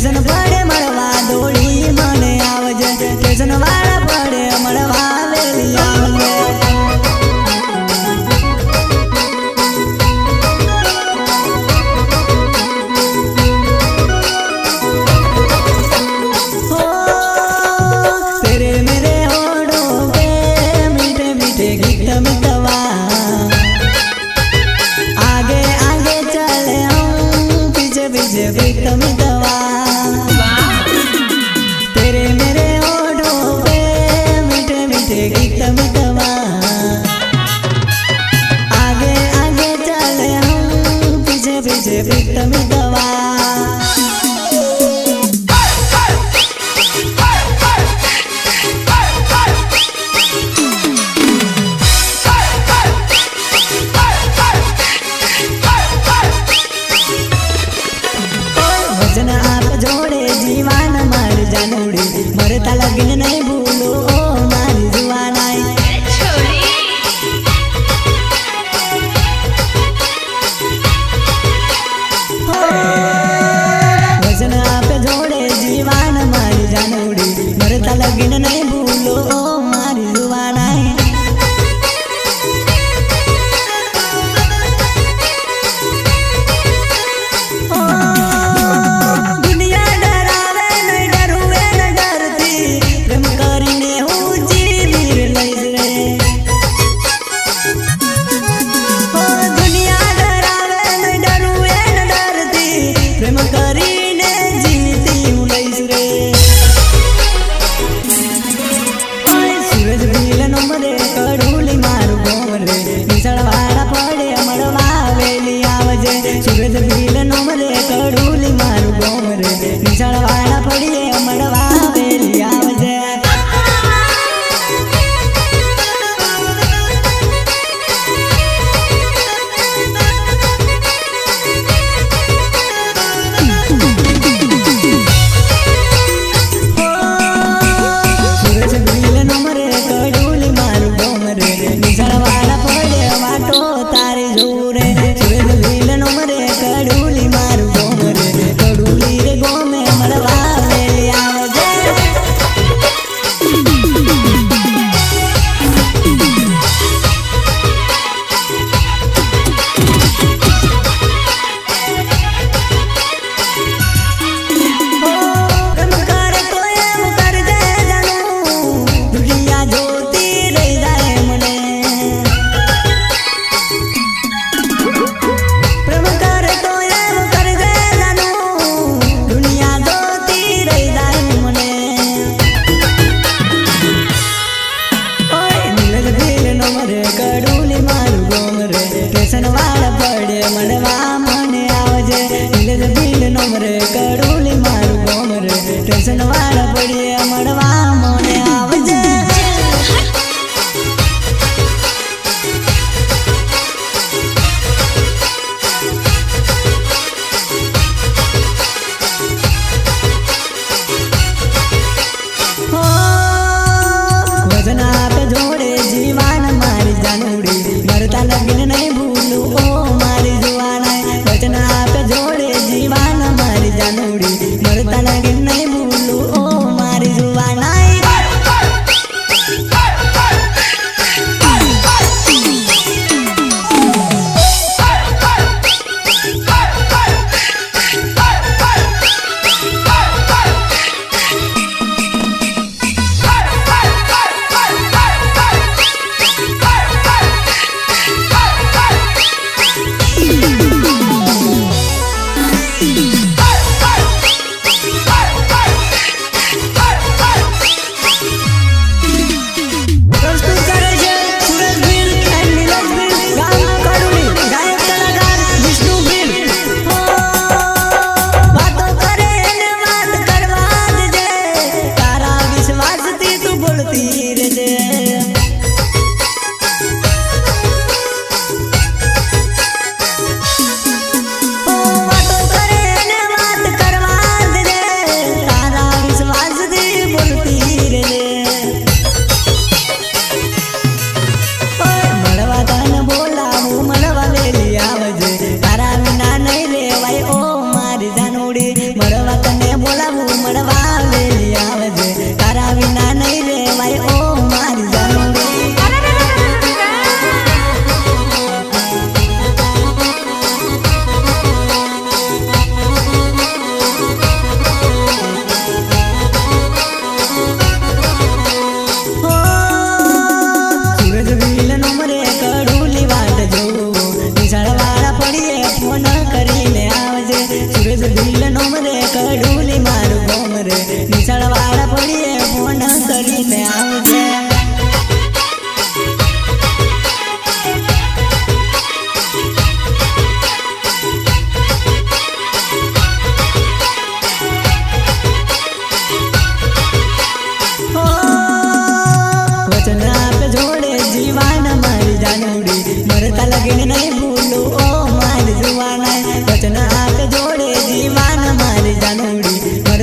station પડે મળવા દોડી મને આવજે સ્ટેશન વાળા પડે મળવા વેલી આવજે तेरे मेरे होठों पे मीठे मीठे गीत मितवा आगे आगे चले हम पीछे पीछे गीत मितवा मरता लगन नहीं भूलो मारी जुआनाई वजन आप जोड़े जीवान मारी जानूड़ी मरता लगन नहीं भूलो मारी जुआनाई सूरज भील नमरे कड़ूली मारू गोम रे निशाल वाला पड़िए मड़वा वेली आवजे सूरज भील नमरे कड़ूली मारू गोम रे निशाल वाला पड़े वाटो तारी जोरे सूरज भील नमरे कड़ूली मारू गोम रे कड़ूली रे गोमे मड़वा वेली आवजे प्रेम करे तो एम कर दे जानू दुनिया जोती रही जाए मने प्रेम करे तो एम कर दे जानू दुनिया जोती रही जाए मने ओए नीलज भील नमरे कड़ूली मारू गोम रे स्टेशन वाला पड़े मड़वा मने आवजे नीलज भील नमरे कड़ूली मारू गोम रे स्टेशन वाला पड़े मड़वा मने आवजे वजन आप जोड़े जीवान मारी जानूड़ी मरता लगन नहीं भूलू मारी जुआनाई वजन आप जोड़े जीवान मारी जानूड़ी मरता लगन नहीं भूलू मारी जुआनाई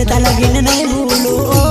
મરતા લગીન નહીં ભૂલું ઓ